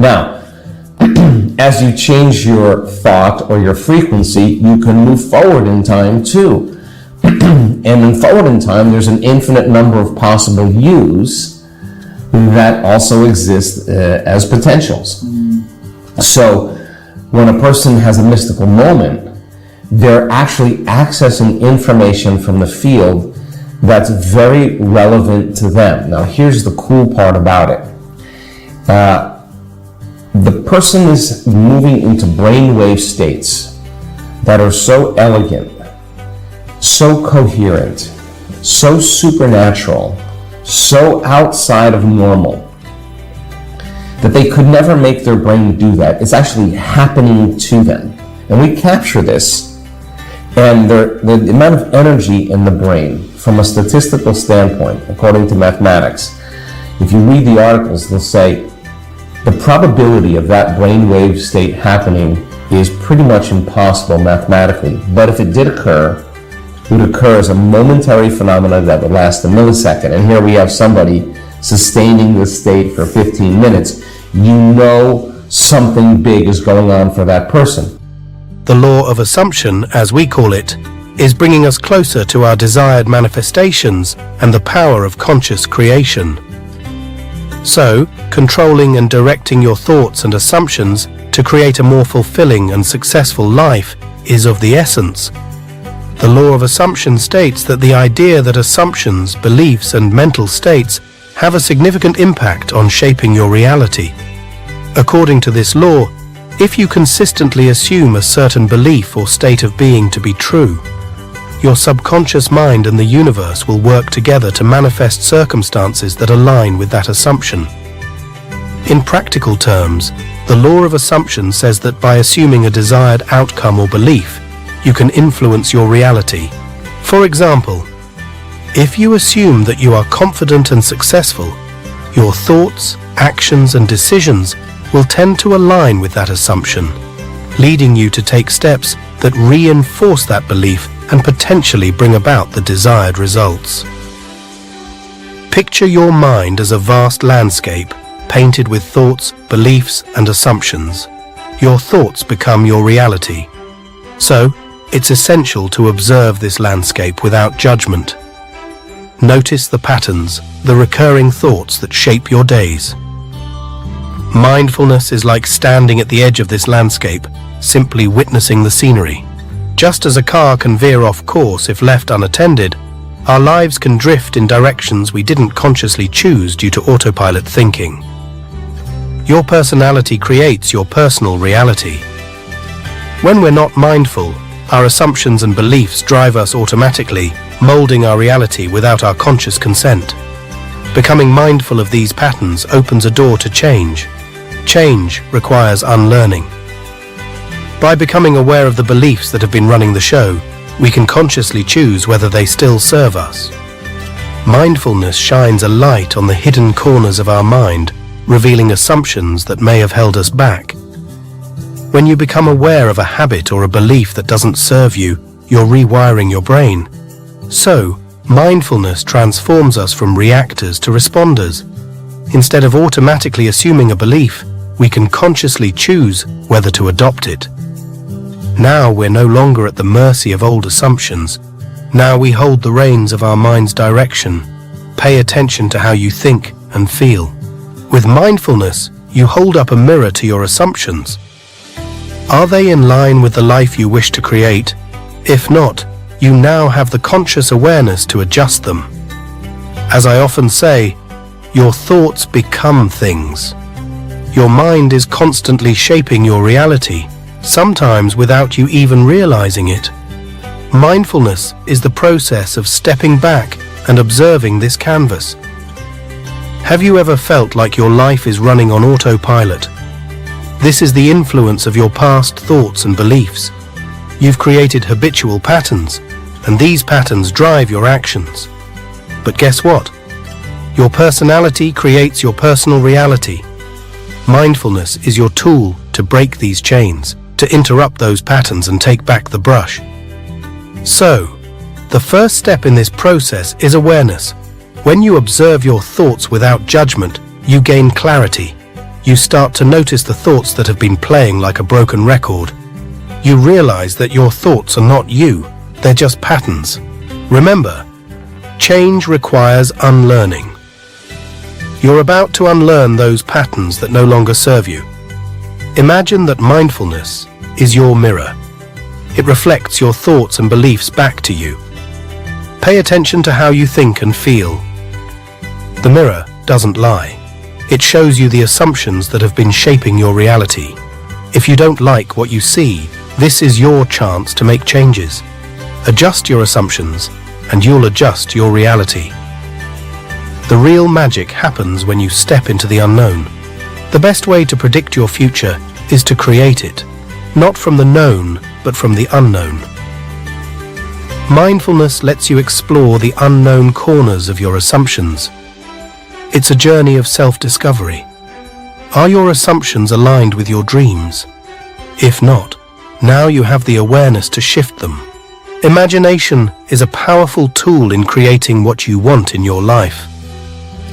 Now, as you change your thought or your frequency, you can move forward in time too. And in forward in time, there's an infinite number of possible yous that also exist as potentials. So when a person has a mystical moment, they're actually accessing information from the field that's very relevant to them. Now, here's the cool part about it. The person is moving into brainwave states that are so elegant, so coherent, so supernatural, so outside of normal, that they could never make their brain do that. It's actually happening to them. And we capture this. And the amount of energy in the brain, from a statistical standpoint, according to mathematics, if you read the articles, they'll say the probability of that brainwave state happening is pretty much impossible mathematically. But if it did occur, it would occur as a momentary phenomenon that would last a millisecond. And here we have somebody sustaining this state for 15 minutes. You know something big is going on for that person. The law of assumption, as we call it, is bringing us closer to our desired manifestations and the power of conscious creation. So, controlling and directing your thoughts and assumptions to create a more fulfilling and successful life is of the essence. The law of assumption states that the idea that assumptions, beliefs, and mental states have a significant impact on shaping your reality. According to this law, if you consistently assume a certain belief or state of being to be true, your subconscious mind and the universe will work together to manifest circumstances that align with that assumption. In practical terms, the law of assumption says that by assuming a desired outcome or belief, you can influence your reality. For example, if you assume that you are confident and successful, your thoughts, actions, and decisions will tend to align with that assumption, leading you to take steps that reinforce that belief and potentially bring about the desired results. Picture your mind as a vast landscape painted with thoughts, beliefs, and assumptions. Your thoughts become your reality. So, it's essential to observe this landscape without judgment. Notice the patterns, the recurring thoughts that shape your days. Mindfulness is like standing at the edge of this landscape, simply witnessing the scenery. Just as a car can veer off course if left unattended, our lives can drift in directions we didn't consciously choose due to autopilot thinking. Your personality creates your personal reality. When we're not mindful, our assumptions and beliefs drive us automatically, molding our reality without our conscious consent. Becoming mindful of these patterns opens a door to change. Change requires unlearning. By becoming aware of the beliefs that have been running the show, we can consciously choose whether they still serve us. Mindfulness shines a light on the hidden corners of our mind, revealing assumptions that may have held us back. When you become aware of a habit or a belief that doesn't serve you, you're rewiring your brain. So, mindfulness transforms us from reactors to responders. Instead of automatically assuming a belief, we can consciously choose whether to adopt it. Now we're no longer at the mercy of old assumptions. Now we hold the reins of our mind's direction. Pay attention to how you think and feel. With mindfulness, you hold up a mirror to your assumptions. Are they in line with the life you wish to create? If not, you now have the conscious awareness to adjust them. As I often say, your thoughts become things. Your mind is constantly shaping your reality, sometimes without you even realizing it. Mindfulness is the process of stepping back and observing this canvas. Have you ever felt like your life is running on autopilot? This is the influence of your past thoughts and beliefs. You've created habitual patterns, and these patterns drive your actions. But guess what? Your personality creates your personal reality. Mindfulness is your tool to break these chains, to interrupt those patterns and take back the brush. So, the first step in this process is awareness. When you observe your thoughts without judgment, you gain clarity. you start to notice the thoughts that have been playing like a broken record. You realize that your thoughts are not you, they're just patterns. Remember, change requires unlearning. You're about to unlearn those patterns that no longer serve you. Imagine that mindfulness is your mirror. It reflects your thoughts and beliefs back to you. Pay attention to how you think and feel. The mirror doesn't lie. It shows you the assumptions that have been shaping your reality. If you don't like what you see, this is your chance to make changes. Adjust your assumptions, and you'll adjust your reality. The real magic happens when you step into the unknown. The best way to predict your future is to create it, not from the known, but from the unknown. Mindfulness lets you explore the unknown corners of your assumptions. It's a journey of self-discovery. Are your assumptions aligned with your dreams? If not, now you have the awareness to shift them. Imagination is a powerful tool in creating what you want in your life.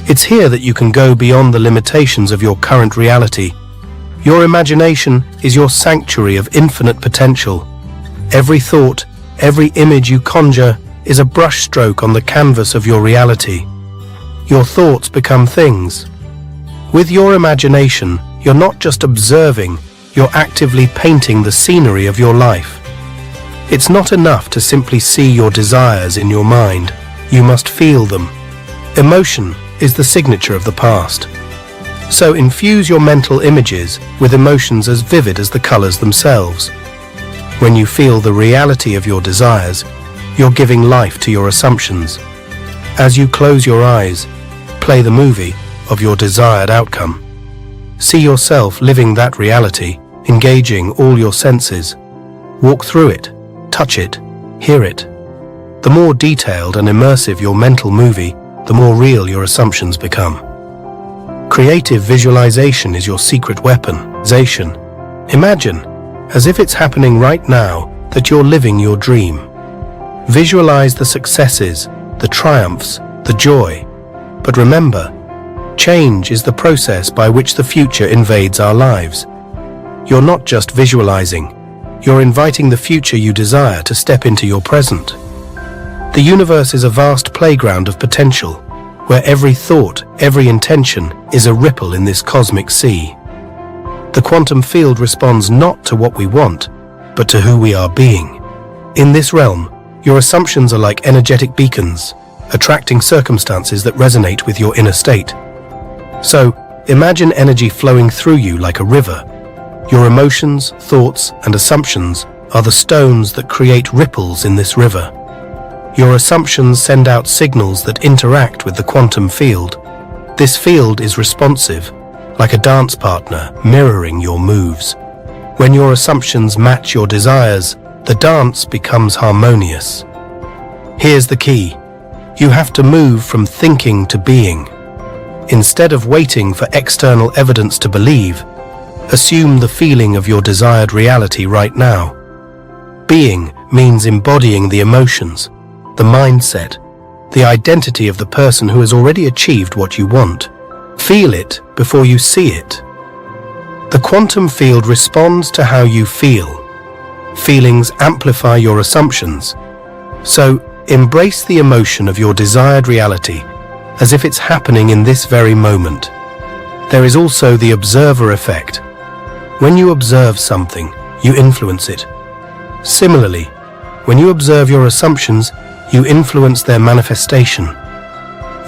It's here that you can go beyond the limitations of your current reality. Your imagination is your sanctuary of infinite potential. Every thought, every image you conjure is a brushstroke on the canvas of your reality. Your thoughts become things. With your imagination, you're not just observing, you're actively painting the scenery of your life. It's not enough to simply see your desires in your mind. You must feel them. Emotion is the signature of the past. So infuse your mental images with emotions as vivid as the colors themselves. When you feel the reality of your desires, you're giving life to your assumptions. As you close your eyes, play the movie of your desired outcome. See yourself living that reality, engaging all your senses. Walk through it, touch it, hear it. The more detailed and immersive your mental movie, the more real your assumptions become. Creative visualization is your secret weapon. Imagine, as if it's happening right now, that you're living your dream. Visualize the successes, the triumphs, the joy. But remember, change is the process by which the future invades our lives. You're not just visualizing, you're inviting the future you desire to step into your present. The universe is a vast playground of potential, where every thought, every intention is a ripple in this cosmic sea. The quantum field responds not to what we want, but to who we are being. In this realm, your assumptions are like energetic beacons, attracting circumstances that resonate with your inner state. So, imagine energy flowing through you like a river. Your emotions, thoughts, and assumptions are the stones that create ripples in this river. Your assumptions send out signals that interact with the quantum field. This field is responsive, like a dance partner mirroring your moves. When your assumptions match your desires, the dance becomes harmonious. Here's the key. You have to move from thinking to being. Instead of waiting for external evidence to believe, assume the feeling of your desired reality right now. Being means embodying the emotions, the mindset, the identity of the person who has already achieved what you want. Feel it before you see it. The quantum field responds to how you feel. Feelings amplify your assumptions. So, embrace the emotion of your desired reality as if it's happening in this very moment. There is also the observer effect. When you observe something, you influence it. Similarly, when you observe your assumptions, you influence their manifestation.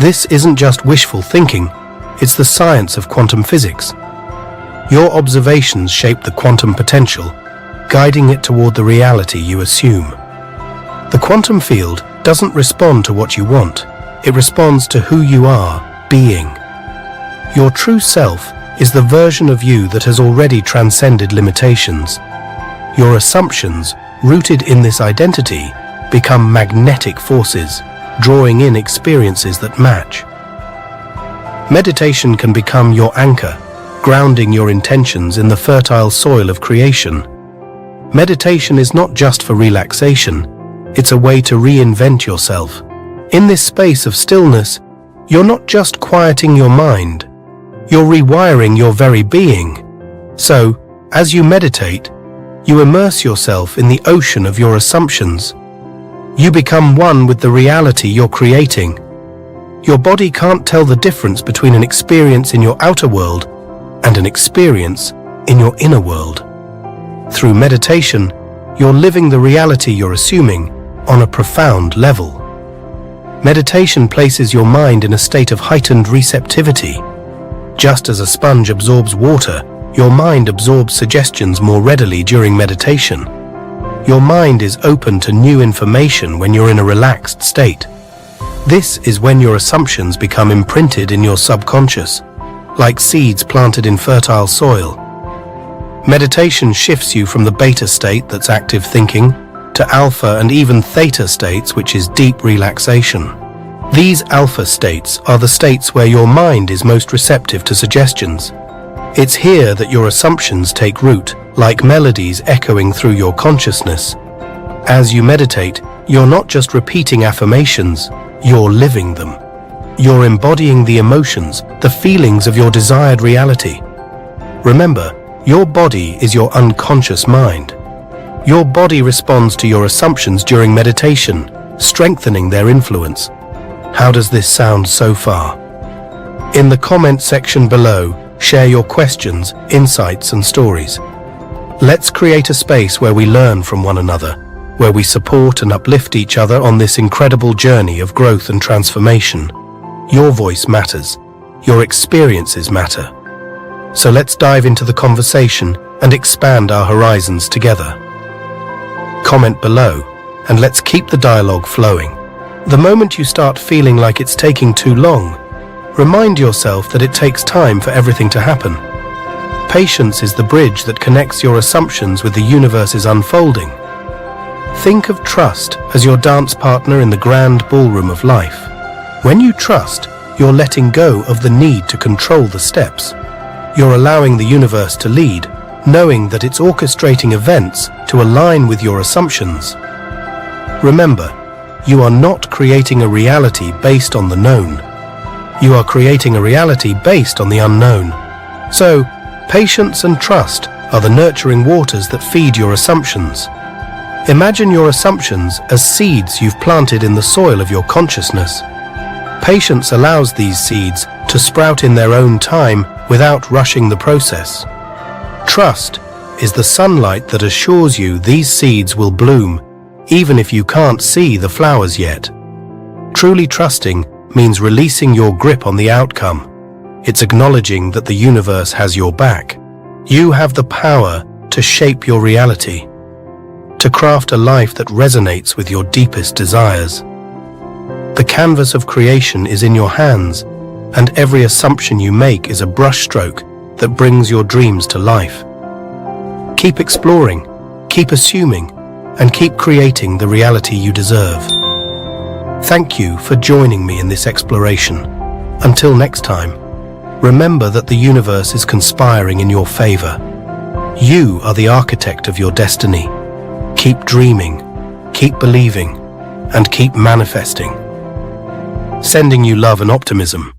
This isn't just wishful thinking, it's the science of quantum physics. Your observations shape the quantum potential, guiding it toward the reality you assume. The quantum field doesn't respond to what you want, it responds to who you are, being. Your true self is the version of you that has already transcended limitations. Your assumptions, rooted in this identity, become magnetic forces, drawing in experiences that match. Meditation can become your anchor, grounding your intentions in the fertile soil of creation. Meditation is not just for relaxation, it's a way to reinvent yourself. In this space of stillness, you're not just quieting your mind, You're rewiring your very being. So, as you meditate, you immerse yourself in the ocean of your assumptions. You become one with the reality you're creating. Your body can't tell the difference between an experience in your outer world and an experience in your inner world. Through meditation, you're living the reality you're assuming on a profound level. Meditation places your mind in a state of heightened receptivity. Just as a sponge absorbs water, your mind absorbs suggestions more readily during meditation. Your mind is open to new information when you're in a relaxed state. This is when your assumptions become imprinted in your subconscious, like seeds planted in fertile soil. Meditation shifts you from the beta state, that's active thinking, to alpha and even theta states, which is deep relaxation. These alpha states are the states where your mind is most receptive to suggestions. It's here that your assumptions take root, like melodies echoing through your consciousness. As you meditate, you're not just repeating affirmations, you're living them. You're embodying the emotions, the feelings of your desired reality. Remember, your body is your unconscious mind. Your body responds to your assumptions during meditation, strengthening their influence. How does this sound so far? In the comment section below, share your questions, insights, and stories. Let's create a space where we learn from one another, where we support and uplift each other on this incredible journey of growth and transformation. Your voice matters. Your experiences matter. So let's dive into the conversation and expand our horizons together. Comment below, and let's keep the dialogue flowing. The moment you start feeling like it's taking too long, remind yourself that it takes time for everything to happen. Patience is the bridge that connects your assumptions with the universe's unfolding. Think of trust as your dance partner in the grand ballroom of life. When you trust, you're letting go of the need to control the steps. You're allowing the universe to lead, knowing that it's orchestrating events to align with your assumptions. Remember, you are not creating a reality based on the known. You are creating a reality based on the unknown. So, patience and trust are the nurturing waters that feed your assumptions. Imagine your assumptions as seeds you've planted in the soil of your consciousness. Patience allows these seeds to sprout in their own time without rushing the process. Trust is the sunlight that assures you these seeds will bloom, even if you can't see the flowers yet. Truly trusting means releasing your grip on the outcome. It's acknowledging that the universe has your back. You have the power to shape your reality, to craft a life that resonates with your deepest desires. The canvas of creation is in your hands, and every assumption you make is a brushstroke that brings your dreams to life. Keep exploring, keep assuming, and keep creating the reality you deserve. Thank you for joining me in this exploration. Until next time, remember that the universe is conspiring in your favor. You are the architect of your destiny. Keep dreaming, keep believing, and keep manifesting. Sending you love and optimism.